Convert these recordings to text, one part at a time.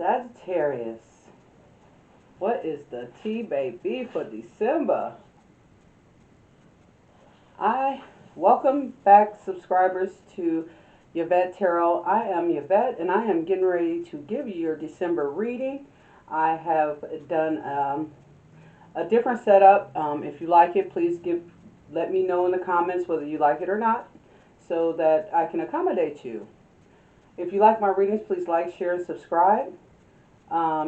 Sagittarius, what is the tea, baby, for December? I welcome back, subscribers, to Yvette Tarot. I am Yvette, and I am getting ready to give you your December reading. I have done a different setup. If you like it, please let me know in the comments whether you like it or not, so that I can accommodate you. If you like my readings, please like, share, and subscribe.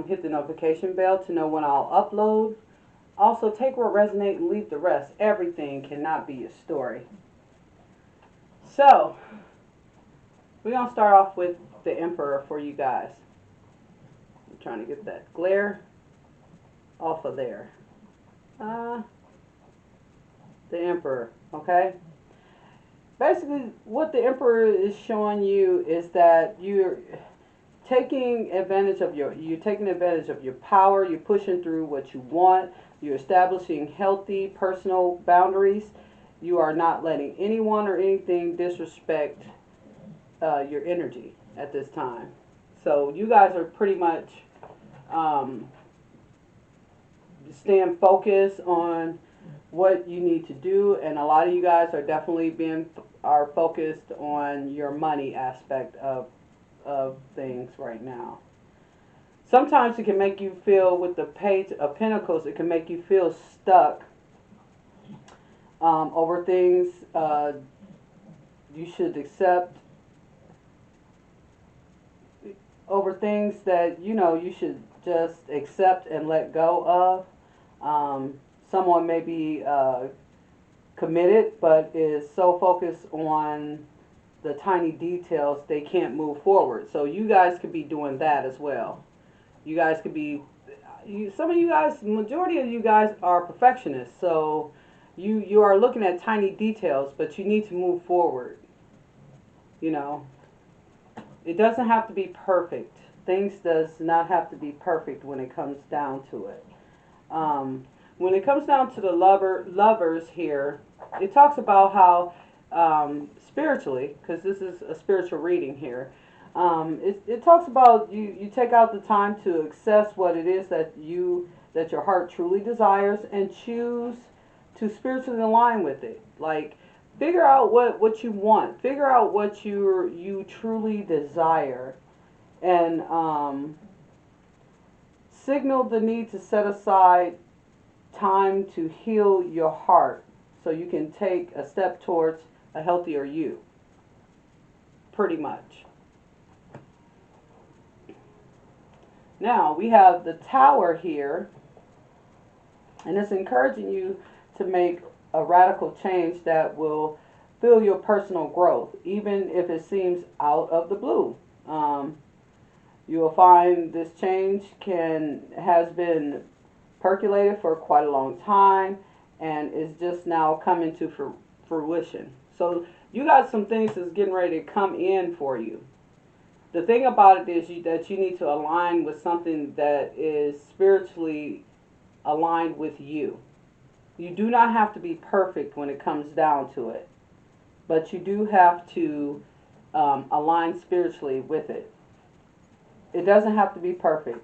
Hit the notification bell to know when I'll upload. Also, take what resonates and leave the rest. Everything cannot be a story. So, we're going to start off with the Emperor for you guys. I'm trying to get that glare off of there. The Emperor, okay? Basically, what the Emperor is showing you is that you're taking advantage of your power. You're pushing through what you want. You're establishing healthy personal boundaries. You are not letting anyone or anything disrespect your energy at this time. So you guys are pretty much staying focused on what you need to do, and a lot of you guys are definitely are focused on your money aspect of things right now. Sometimes it can make you feel, with the Page of Pentacles, it can make you feel stuck over things you should accept, over things that you should just accept and let go of. Someone may be committed, but is so focused on the tiny details they can't move forward. So you guys could be doing that as well. You guys could be, some of you guys, majority of you guys are perfectionists. So you are looking at tiny details, but you need to move forward. It doesn't have to be perfect. Things does not have to be perfect when it comes down to it. When it comes down to the lovers here, it talks about how spiritually, because this is a spiritual reading here, it talks about you take out the time to assess what it is that your heart truly desires, and choose to spiritually align with it. Like, figure out what you want. Figure out what you truly desire, and signal the need to set aside time to heal your heart, so you can take a step towards a healthier you. Pretty much. Now we have the Tower here, and it's encouraging you to make a radical change that will fuel your personal growth, even if it seems out of the blue. You will find this change has been percolated for quite a long time, and is just now coming to fruition. So you got some things that's getting ready to come in for you. The thing about it is that you need to align with something that is spiritually aligned with you. You do not have to be perfect when it comes down to it, but you do have to align spiritually with it. It doesn't have to be perfect.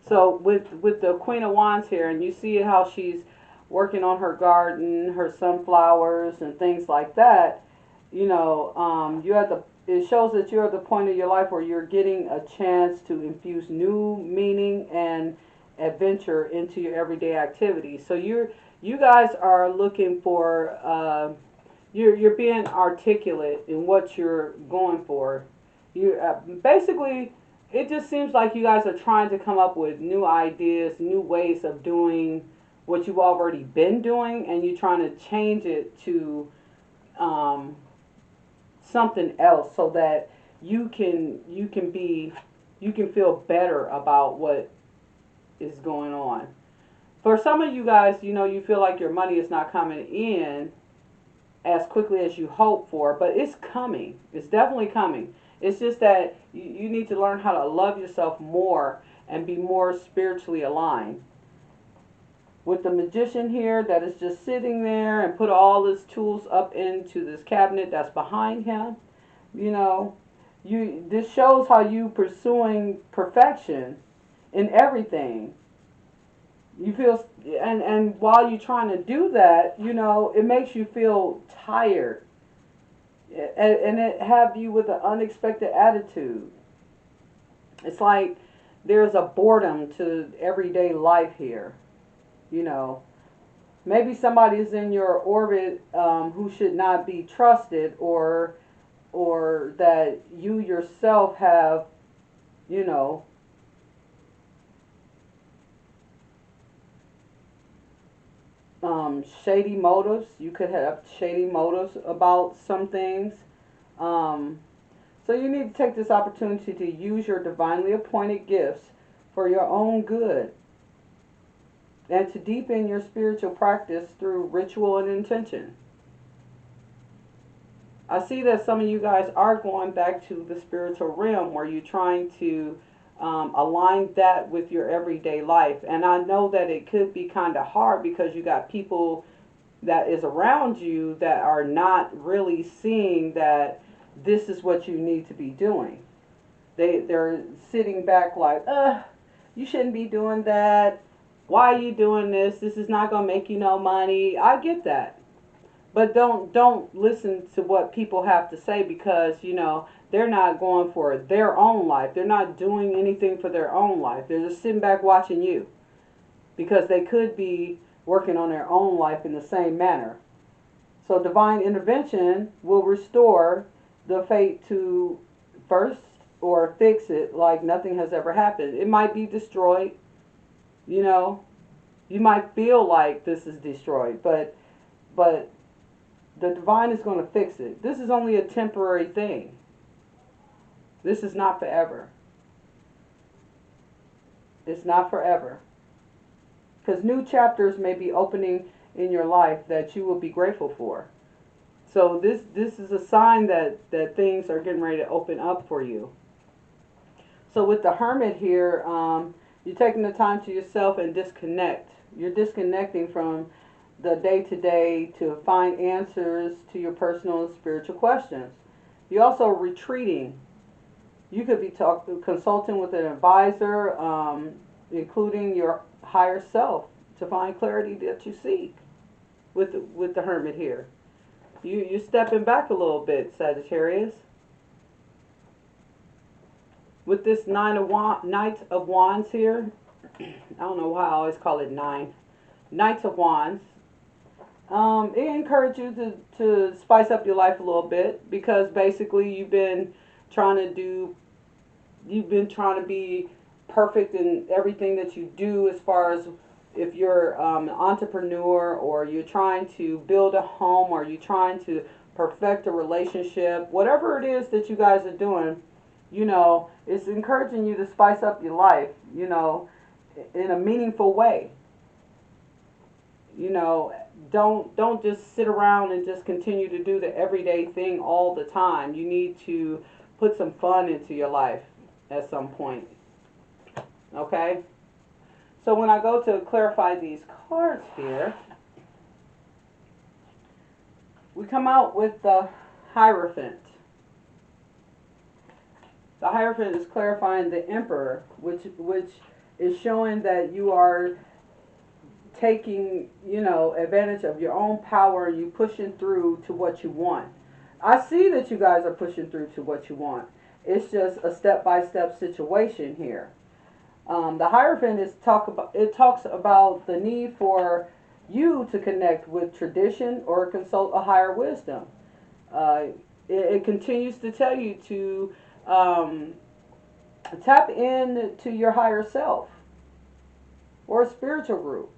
So with the Queen of Wands here, and you see how she's working on her garden, her sunflowers, and things like that. It shows that you're at the point of your life where you're getting a chance to infuse new meaning and adventure into your everyday activities. So you guys are looking for, you're being articulate in what you're going for. You basically, it just seems like you guys are trying to come up with new ideas, new ways of doing what you've already been doing, and you're trying to change it to something else, so that you can feel better about what is going on. For some of you guys, you feel like your money is not coming in as quickly as you hope for, but it's coming. It's definitely coming. It's just that you need to learn how to love yourself more and be more spiritually aligned. With the Magician here that is just sitting there and put all his tools up into this cabinet that's behind him, You know, this shows how you pursuing perfection in everything. You feel, and while you're trying to do that, it makes you feel tired, and it have you with an unexpected attitude. It's like there's a boredom to everyday life here. You know, maybe somebody is in your orbit who should not be trusted, or that you yourself have, you know, shady motives. You could have shady motives about some things. Um, so you need to take this opportunity to use your divinely appointed gifts for your own good and to deepen your spiritual practice through ritual and intention. I see that some of you guys are going back to the spiritual realm where you're trying to align that with your everyday life. And I know that it could be kind of hard because you got people that is around you that are not really seeing that this is what you need to be doing. They're sitting back like, you shouldn't be doing that. Why are you doing this? This is not gonna make you no money. I get that. But don't listen to what people have to say, because they're not going for their own life. They're not doing anything for their own life. They're just sitting back watching you, because they could be working on their own life in the same manner. So divine intervention will restore the fate to first, or fix it like nothing has ever happened. It might be destroyed, you know. You might feel like this is destroyed, but the divine is going to fix it. This is only a temporary thing. This is not forever. It's not forever. Because new chapters may be opening in your life that you will be grateful for. So this is a sign that things are getting ready to open up for you. So with the Hermit here, you're taking the time to yourself and disconnect. You're disconnecting from the day-to-day to find answers to your personal and spiritual questions. You're also retreating. You could be consulting with an advisor, including your higher self, to find clarity that you seek with the Hermit here. You're stepping back a little bit, Sagittarius. With this Knight of Wands here, I don't know why I always call it nine. Knights of Wands. It encourages you to spice up your life a little bit, because basically you've been trying to be perfect in everything that you do, as far as if you're an entrepreneur, or you're trying to build a home, or you're trying to perfect a relationship, whatever it is that you guys are doing, it's encouraging you to spice up your life, in a meaningful way. Don't just sit around and just continue to do the everyday thing all the time. You need to put some fun into your life at some point. Okay? So when I go to clarify these cards here, we come out with the Hierophant. The Hierophant is clarifying the Emperor, which is showing that you are taking, advantage of your own power, and you pushing through to what you want. I see that you guys are pushing through to what you want. It's just a step-by-step situation here. The Hierophant talks about the need for you to connect with tradition or consult a higher wisdom. It continues to tell you to tap into your higher self, or a spiritual group.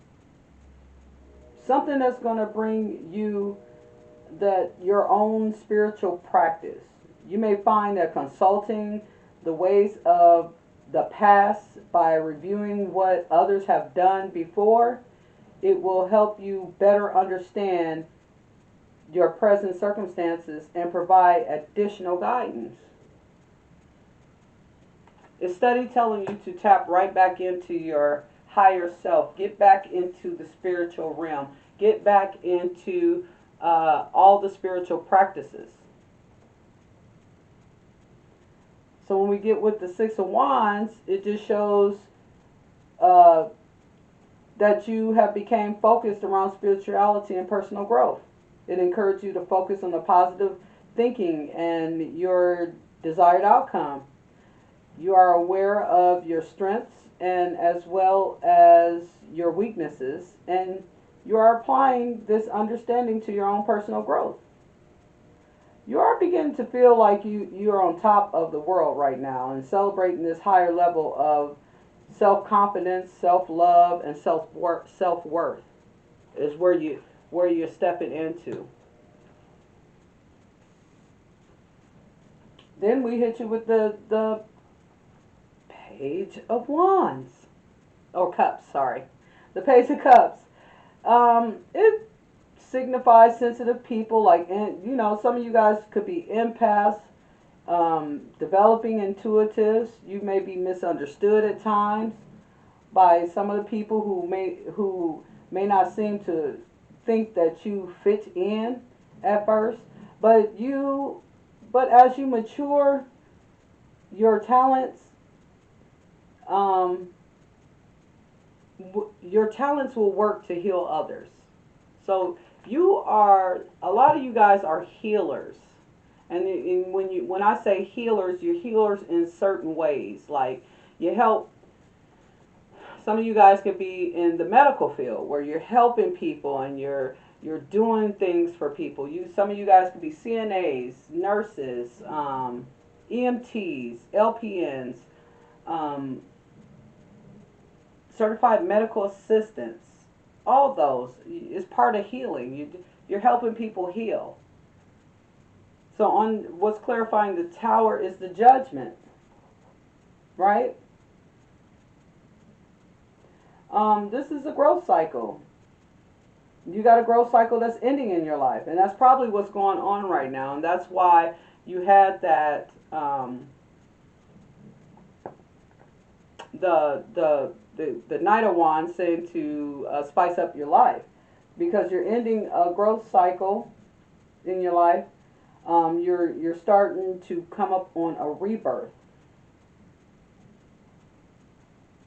Something that's going to bring you your own spiritual practice. You may find that consulting the ways of the past by reviewing what others have done before, it will help you better understand your present circumstances and provide additional guidance. It's study telling you to tap right back into your higher self. Get back into the spiritual realm. Get back into all the spiritual practices. So when we get with the Six of Wands, it just shows uh, that you have become focused around spirituality and personal growth. It encourages you to focus on the positive thinking and your desired outcome. You are aware of your strengths and as well as your weaknesses, and you are applying this understanding to your own personal growth. You are beginning to feel like you're on top of the world right now and celebrating this higher level of self-confidence, self-love, and self-worth is where you're stepping into. Then we hit you with the Page of Wands. Or Cups, sorry. The Page of Cups. It signifies sensitive people, like, you know, some of you guys could be empaths, developing intuitives. You may be misunderstood at times by some of the people who may not seem to think that you fit in at first, but as you mature, your talents um, your talents will work to heal others. So a lot of you guys are healers. And when I say healers, you're healers in certain ways. Like, you help. Some of you guys could be in the medical field where you're helping people and you're doing things for people. Some of you guys could be CNAs, nurses, EMTs, LPNs, um, certified medical assistants. All those is part of healing. You're helping people heal. So on what's clarifying the Tower is the Judgment, right? This is a growth cycle. You got a growth cycle that's ending in your life, and that's probably what's going on right now, and that's why you had that the Knight of Wands saying to spice up your life, because you're ending a growth cycle in your life. You're starting to come up on a rebirth,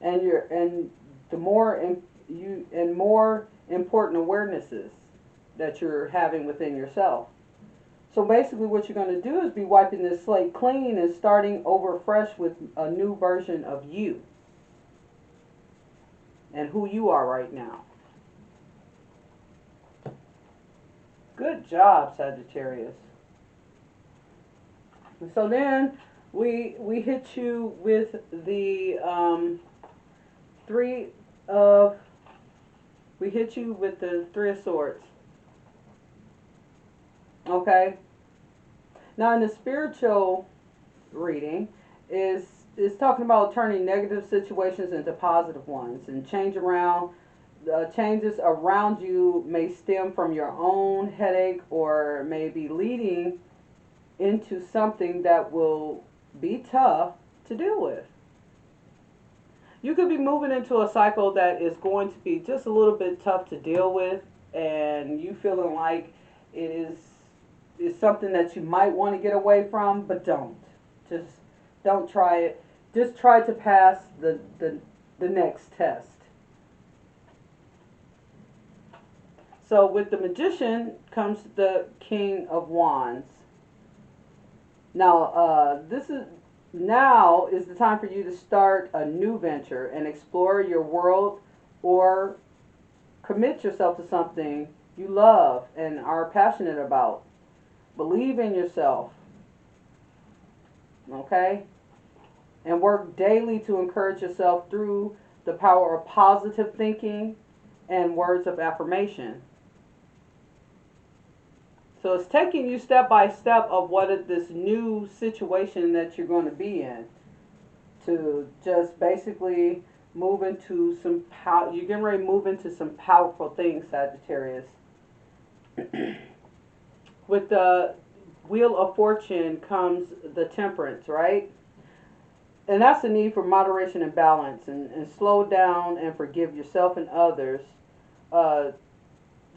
and the more more important awarenesses that you're having within yourself. So basically what you're going to do is be wiping this slate clean and starting over fresh with a new version of you and who you are right now. Good job, Sagittarius. So then we hit you with the three of we hit you with the Three of Swords. Okay. Now in the spiritual reading is talking about turning negative situations into positive ones, and changes around you may stem from your own headache or may be leading into something that will be tough to deal with. You could be moving into a cycle that is going to be just a little bit tough to deal with, and you feeling like is something that you might want to get away from, but don't. Just don't try it. Just try to pass the next test. So with the Magician comes the King of Wands. Now is the time for you to start a new venture and explore your world, or commit yourself to something you love and are passionate about. Believe in yourself, okay? And work daily to encourage yourself through the power of positive thinking and words of affirmation. So it's taking you step by step of this new situation that you're going to be in, to just basically move into some power. You're getting ready to move into some powerful things, Sagittarius. With the Wheel of Fortune comes the Temperance, right? And that's the need for moderation and balance, and slow down and forgive yourself and others.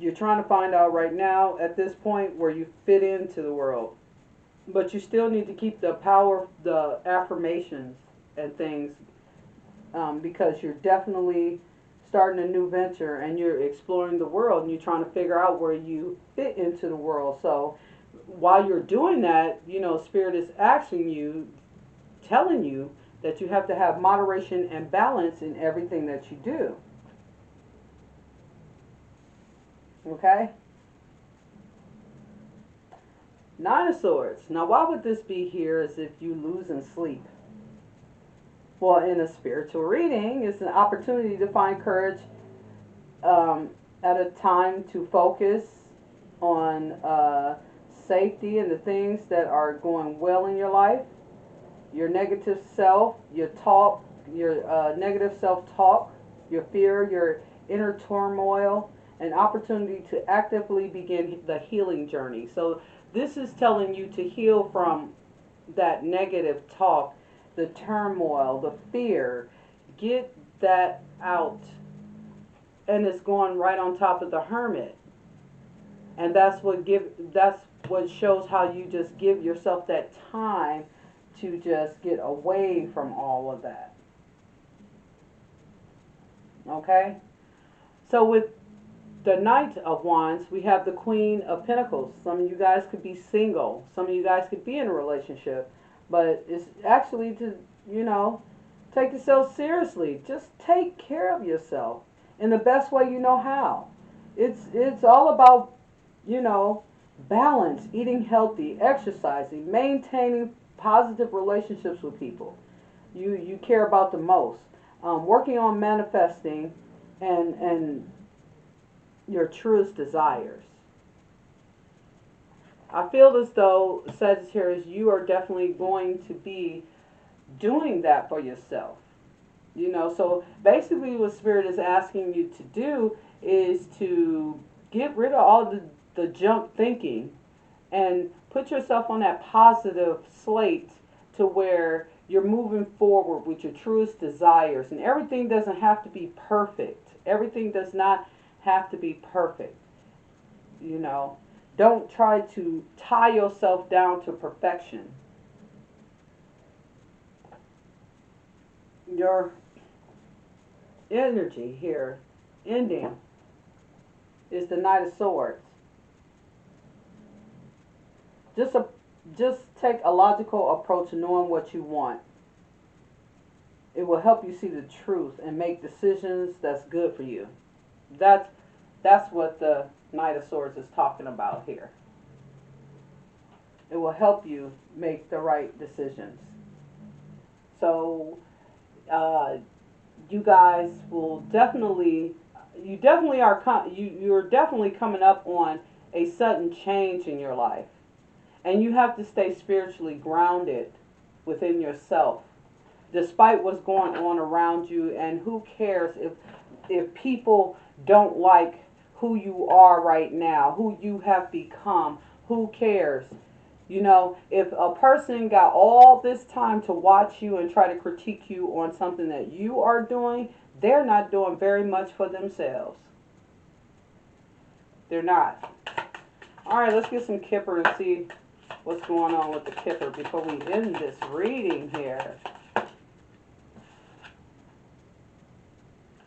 You're trying to find out right now at this point where you fit into the world. But you still need to keep the power, the affirmations and things, because you're definitely starting a new venture and you're exploring the world and you're trying to figure out where you fit into the world. So while you're doing that, Spirit is asking you, telling you that you have to have moderation and balance in everything that you do. Okay? Nine of Swords. Now, why would this be here as if you lose in sleep? Well, in a spiritual reading, it's an opportunity to find courage at a time to focus on safety and the things that are going well in your life. Your negative self, your talk, your negative self-talk, your fear, your inner turmoil, an opportunity to actively begin the healing journey. So this is telling you to heal from that negative talk, the turmoil, the fear. Get that out. And it's going right on top of the Hermit. And that's what shows how you just give yourself that time to just get away from all of that. Okay? So with the Knight of Wands, we have the Queen of Pentacles. Some of you guys could be single. Some of you guys could be in a relationship. But it's actually to, take yourself seriously. Just take care of yourself in the best way you know how. It's all about, balance, eating healthy, exercising, maintaining positive relationships with people you care about the most. Working on manifesting and your truest desires. I feel as though, Sagittarius, you are definitely going to be doing that for yourself. So basically what Spirit is asking you to do is to get rid of all the junk thinking and put yourself on that positive slate to where you're moving forward with your truest desires. And everything doesn't have to be perfect. Everything does not have to be perfect. Don't try to tie yourself down to perfection. Your energy here, ending, is the Knight of Swords. Just take a logical approach to knowing what you want. It will help you see the truth and make decisions that's good for you. That's what the Knight of Swords is talking about here. It will help you make the right decisions. So, you guys will definitely, you're definitely coming up on a sudden change in your life. And you have to stay spiritually grounded within yourself, despite what's going on around you. And who cares if people don't like who you are right now, who you have become? Who cares? If a person got all this time to watch you and try to critique you on something that you are doing, they're not doing very much for themselves. They're not. All right, let's get some Kipper and see what's going on with the Kipper before we end this reading here.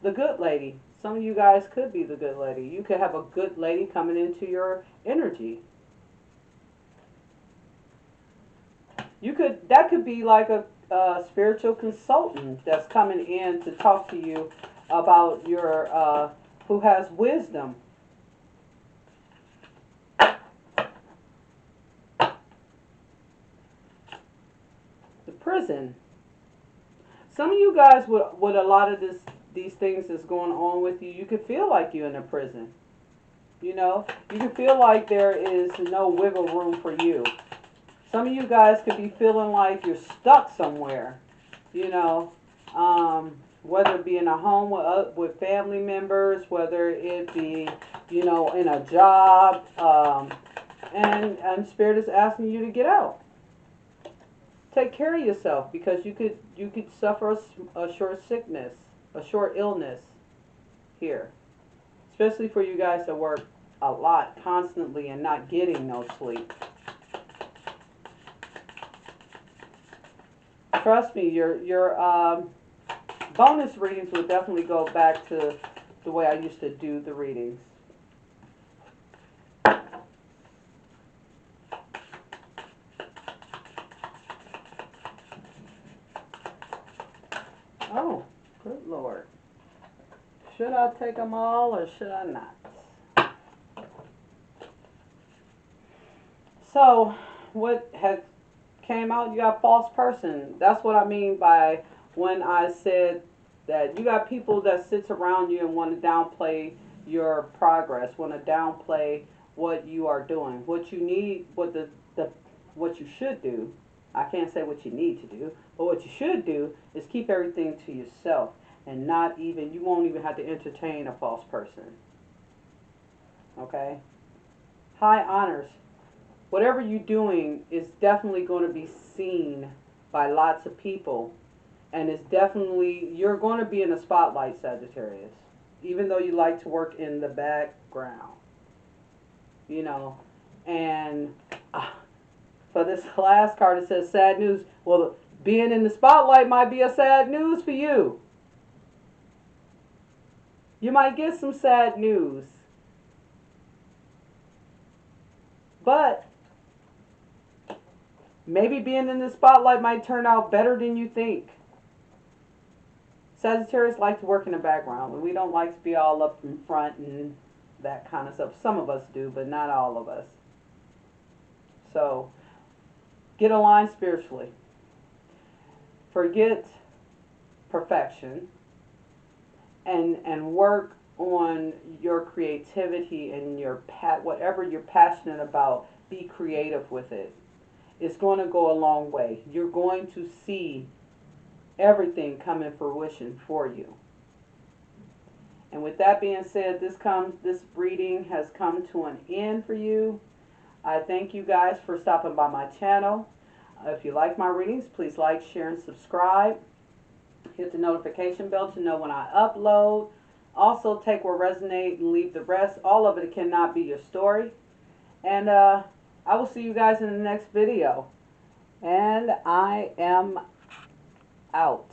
The good lady. Some of you guys could be the good lady. You could have a good lady coming into your energy. That could be like a spiritual consultant that's coming in to talk to you about your who has wisdom. The prison. Some of you guys with a lot of these things that's going on with you, you could feel like you're in a prison. You can feel like there is no wiggle room for you. Some of you guys could be feeling like you're stuck somewhere, whether it be in a home with family members, whether it be, in a job, and Spirit is asking you to get out. Take care of yourself, because you could suffer a short sickness, a short illness here, especially for you guys that work a lot constantly and not getting no sleep. Trust me, your bonus readings will definitely go back to the way I used to do the readings. Oh, good Lord. Should I take them all or should I not? So, what had came out, you got false person. That's what I mean by when I said that you got people that sits around you and want to downplay your progress, want to downplay what you are doing, what you need, the what you should do. I can't say what you need to do, but what you should do is keep everything to yourself and not even, you won't even have to entertain a false person. Okay? High honors. Whatever you're doing is definitely going to be seen by lots of people, and it's definitely, you're going to be in the spotlight, Sagittarius, even though you like to work in the background, you know. And for this last card, it says sad news. Well, being in the spotlight might be a sad news for you. You might get some sad news, but maybe being in the spotlight might turn out better than you think. Sagittarius like to work in the background. We don't like to be all up in front and that kind of stuff. Some of us do, but not all of us. So, get aligned spiritually. Forget perfection and work on your creativity and your whatever you're passionate about. Be creative with it. It's going to go a long way. You're going to see everything come in fruition for you. And with that being said, this reading has come to an end for you. I thank you guys for stopping by my channel. If you like my readings, please like, share, and subscribe. Hit the notification bell to know when I upload. Also, take what resonates and leave the rest. All of it cannot be your story. And I will see you guys in the next video. And I am out.